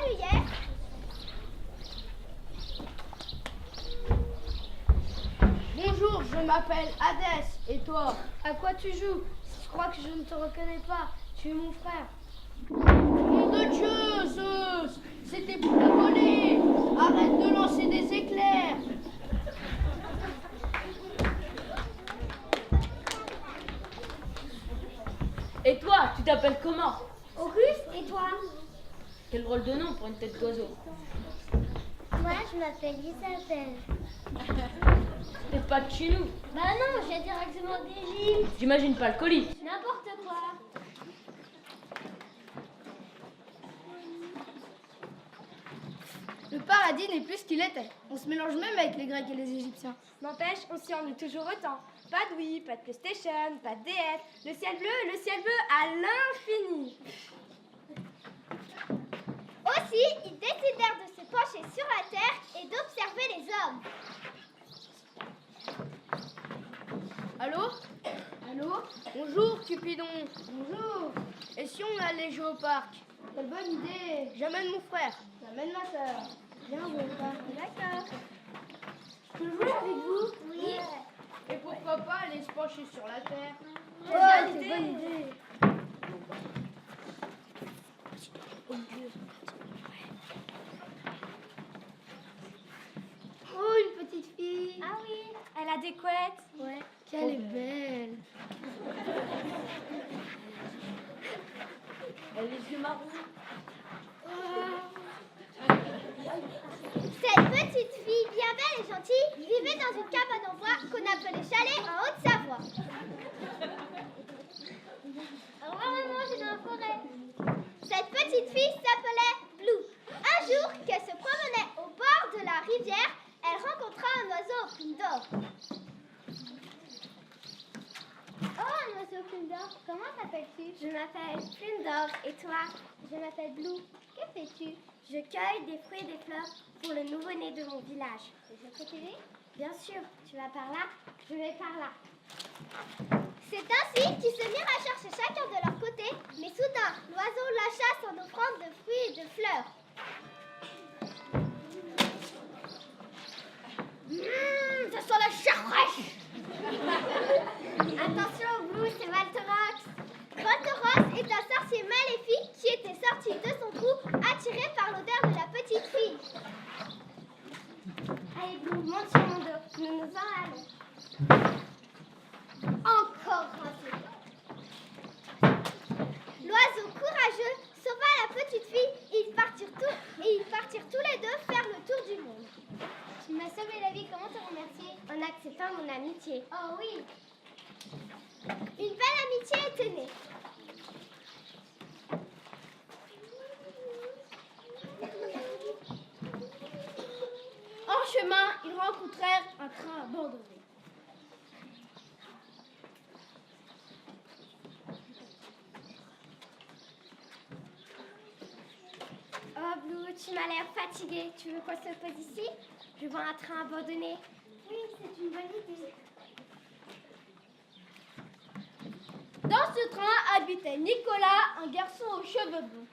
vu hier? Bonjour, je m'appelle Hadès. Et toi? À quoi tu joues? Je crois que je ne te reconnais pas. Tu es mon frère. Nom de Dieu, Zeus! C'était pour te voler! Arrête de lancer des éclairs! Et toi, tu t'appelles comment? Auguste, et toi? Quel drôle de nom pour une tête d'oiseau. Moi, je m'appelle Isabelle. T'es pas de chez nous. Bah non, j'ai directement d'Égypte. J'imagine pas le colis. N'importe quoi. Le paradis n'est plus ce qu'il était. On se mélange même avec les Grecs et les Égyptiens. N'empêche, on s'y ennuie toujours autant. Pas de Wii, pas de PlayStation, pas de DS. Le ciel bleu à l'infini. Aussi, ils décidèrent de se pencher sur la terre et d'observer les hommes. Allô? Allô? Bonjour, Cupidon. Bonjour. Et si on allait jouer au parc? Quelle bonne idée. J'amène mon frère. J'amène ma soeur. Viens jouer au parc. D'accord. Je peux jouer avec vous? Oui. Et pourquoi pas aller se pencher sur la terre? Bonne c'est idée. bonne idée. Oh, une petite fille. Ah oui. Elle a des couettes. Ouais. Qu'elle est belle. Elle a les yeux marrons. Cette petite fille bien belle et gentille vivait dans une cabane en bois qu'on appelait chalet en Haute-Savoie. Au revoir maman, je suis dans la forêt. Cette petite fille s'appelait Blue. Un jour qu'elle se promenait au bord de la rivière, elle rencontra un oiseau aux plumes d'or. Oh, un oiseau aux plumes d'or, comment t'appelles-tu? Je m'appelle Plume d'or. Et toi? Je m'appelle Blue. Que fais-tu? Je cueille des fruits et des fleurs pour le nouveau-né de mon village. Et je peux t'aider? Bien sûr. Tu vas par là? Je vais par là. C'est ainsi qu'ils se mirent à chercher chacun de leur côté, mais soudain, l'oiseau lâcha son offrande de fruits et de fleurs. Ça sent la chair fraîche. Attention, Blue, c'est Valtorox. Valtorox est un sorcier maléfique qui était sorti de son trou, attiré par l'odeur de la petite fille. Allez, Blue, monte sur mon dos. Nous nous en allons. Encore un peu. L'oiseau courageux sauva la petite fille et ils partirent tous les deux faire le tour du monde. Tu m'as sauvé la vie, comment te remercier? En acceptant mon amitié. Oh oui. Une belle amitié était née. En chemin, ils rencontrèrent un train abandonné. Oh Blue, tu m'as l'air fatiguée. Tu veux qu'on se pose ici? Je vois un train abandonné. Oui, c'est une bonne idée. Dans ce train habitait Nicolas, un garçon aux cheveux blonds.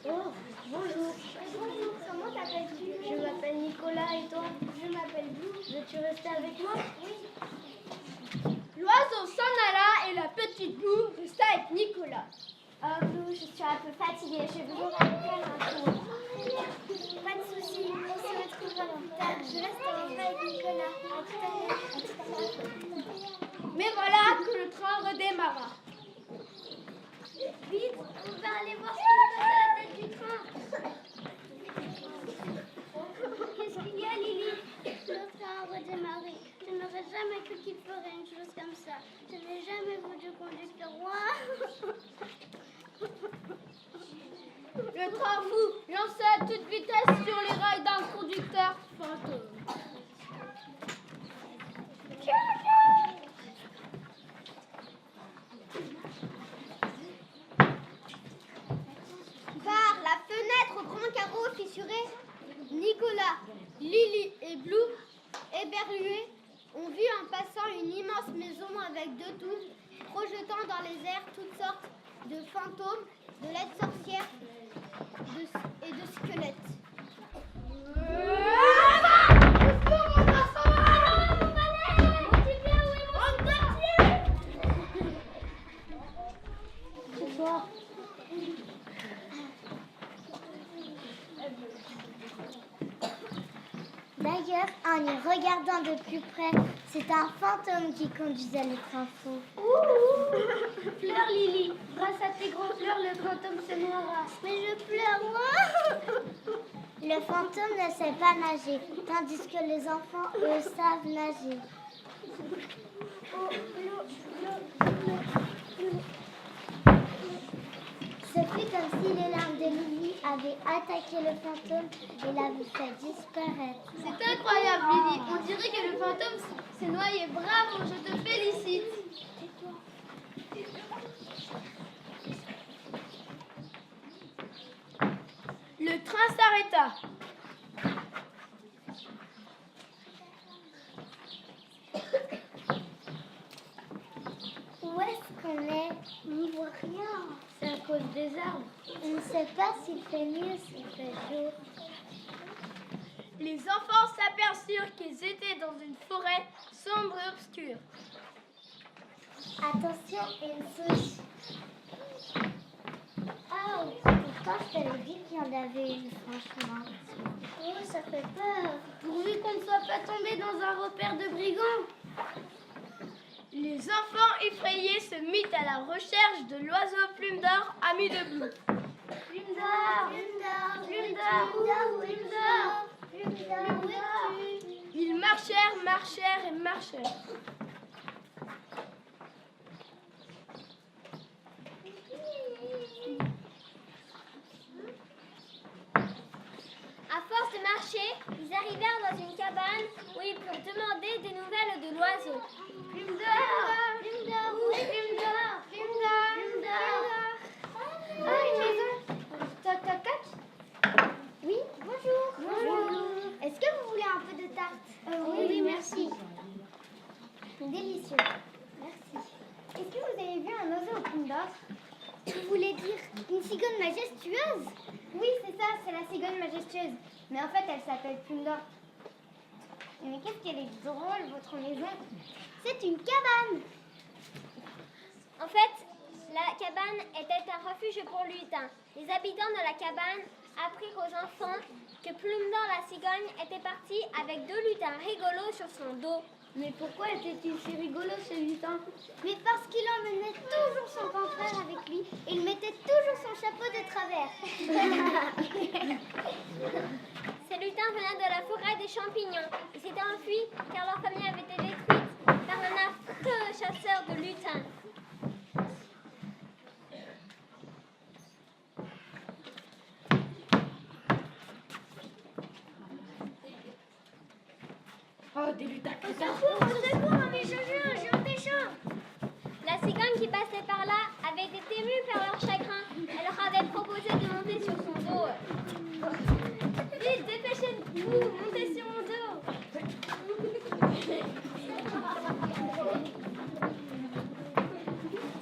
Oh, bonjour. Bonjour, comment t'appelles-tu? Je m'appelle Nicolas et toi? Je m'appelle Blue. Veux-tu rester avec moi? Oui. L'oiseau s'en alla et la petite Blue resta avec Nicolas. Oh Blue, je suis un peu fatiguée. J'ai besoin d'aller faire un tour. Pas de soucis, on se retrouvera plus tard. Je resterai avec Nicolas. À tout à l'heure. À tout à l'heure. Mais voilà que le train redémarra. Vite, on va aller voir ce qui se passe à la tête du train. Qu'est-ce qu'il y a, Lily? Le train a redémarré. Je n'aurais jamais cru qu'il ferait une chose comme ça. Je n'ai jamais vu de conducteur roi. Le train fou lança à toute vitesse sur les rails d'un conducteur fantôme. Par la fenêtre au grand carreau fissuré, Nicolas, Lily et Blue, éberlués, ont vu en passant une immense maison avec deux tours, projetant dans les airs toutes sortes de fantômes, de laides sorcières et de squelettes. D'ailleurs, en y regardant de plus près, c'est un fantôme qui conduisait le train fou. Pleure, Lily. Grâce à tes grands pleurs, le fantôme se noiera. Mais je pleure, moi. Le fantôme ne sait pas nager, tandis que les enfants, eux, savent nager. Ce fut comme si les larmes de Lily avaient attaqué le fantôme et l'avaient fait disparaître. C'est incroyable, Lily. On dirait que le fantôme s'est noyé. Bravo, je te félicite. Le train s'arrêta. Où est-ce qu'on est? On n'y voit rien. C'est à cause des arbres. On ne sait pas s'il fait nuit ou s'il fait jour. Les enfants s'aperçurent qu'ils étaient dans une forêt sombre et obscure. Attention, une souche. Oh, pourtant je t'avais dit qu'il y en avait une, franchement. Oh, ça fait peur. Pourvu qu'on ne soit pas tombé dans un repère de brigands. Les enfants effrayés se mirent à la recherche de l'oiseau plume d'or ami de Blue. Plume d'or, Plume d'or, plume d'or, plume d'or. Plume d'or, où es-tu? Ils marchèrent, marchèrent et marchèrent. À force de marcher, ils arrivèrent dans une cabane où ils purent demander des nouvelles de l'oiseau. Plume d'or, plume d'or, où est plume d'or, plume d'or, plume d'or. Ah, une maison. Toc, toc, toc. Oui, bonjour. Bonjour. Est-ce que vous voulez un peu de tarte? Oui, merci. Délicieux. Merci. Est-ce que vous avez vu un oiseau au plume d'or? Vous voulez dire une cigogne majestueuse? Oui, c'est ça, c'est la cigogne majestueuse. Mais en fait, elle s'appelle Plume d'or. Mais qu'est-ce qu'elle est drôle, votre maison. C'est une cabane. En fait, la cabane était un refuge pour lutins. Les habitants de la cabane apprirent aux enfants que Plume d'or la cigogne était partie avec 2 lutins rigolos sur son dos. Mais pourquoi était-il si rigolo ce lutin? Mais parce qu'il emmenait toujours son grand frère avec lui et il mettait toujours son chapeau de travers. Ces lutins venaient de la forêt des champignons. Ils s'étaient enfuis car leur famille avait été détruite par un affreux chasseur de lutins. Oh, des lutins Au secours, mais je suis en pécho. La cigogne qui passait par là avait été émue par leur chagrin. Elle leur avait proposé de monter sur son dos. Vite, dépêchez-vous, montez sur mon dos.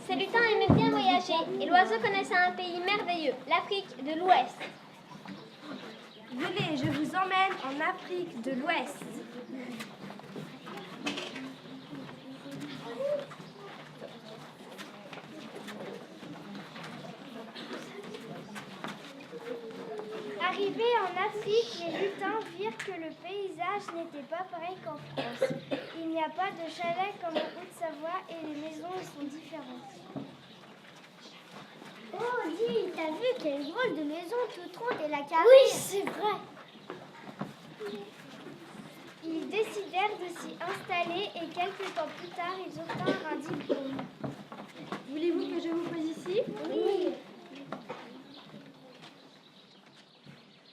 Ces lutins aimaient bien voyager et l'oiseau connaissait un pays merveilleux, l'Afrique de l'Ouest. Venez, je vous emmène en Afrique de l'Ouest. Arrivés en Afrique, les lutins virent que le paysage n'était pas pareil qu'en France. Il n'y a pas de chalet comme en Haute-Savoie et les maisons sont différentes. Oh, dis, t'as vu quelle drôle de maison toute ronde et la carrée? Oui, c'est vrai. Ils décidèrent de s'y installer et quelques temps plus tard, ils obtinrent un diplôme. Voulez-vous que je vous pose ici? Oui.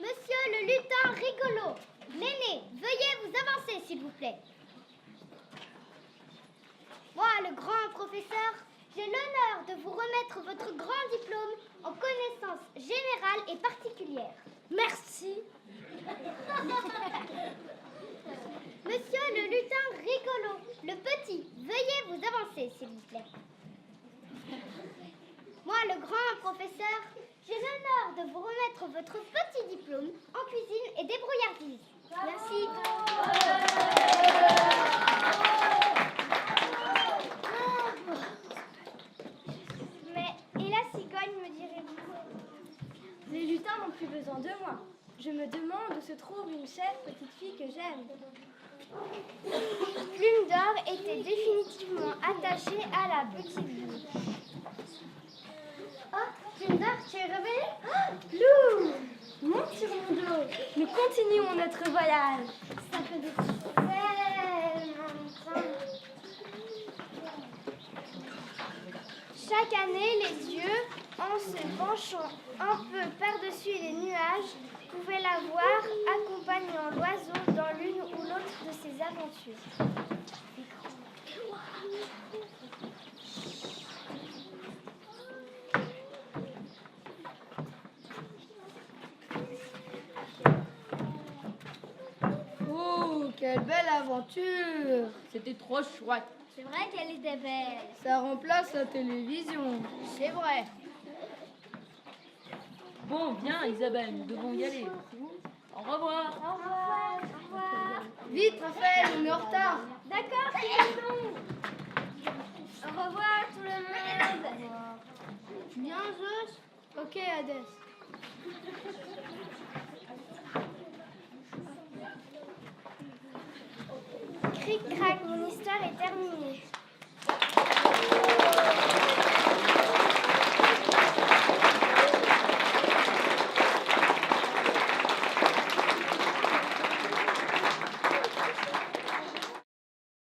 Monsieur le lutin rigolo, l'aîné, veuillez vous avancer, s'il vous plaît. Moi, le grand professeur, j'ai l'honneur de vous remettre votre grand diplôme en connaissances générales et particulières. Merci. Monsieur le lutin rigolo, le petit, veuillez vous avancer, s'il vous plaît. Moi, le grand professeur, j'ai l'honneur de vous remettre votre petit diplôme en cuisine et débrouillardise. Merci. Mais, et la cigogne, me direz-vous? Les lutins n'ont plus besoin de moi. Je me demande où se trouve une chère petite fille que j'aime. Plume d'Or était définitivement attachée à la petite boule. Oh, Plume d'Or, tu es revenue? Lou, monte sur mon dos. Nous continuons notre voyage. Ça fait tellement longtemps. Chaque année, les yeux, en se penchant un peu par-dessus les nuages, pouvaient la voir accompagnant l'oiseau dans l'une ou l'autre de ses aventures. Oh, quelle belle aventure! C'était trop chouette. C'est vrai qu'elle était belle. Ça remplace la télévision. C'est vrai. Bon, viens Isabelle, nous devons y aller. Au revoir. Au revoir. Au revoir. Vite, Raphaël, on est en retard. D'accord, Simon. Au revoir tout le monde. Bien, Zeus? Ok, Hadès. Cric-crac, mon histoire est terminée.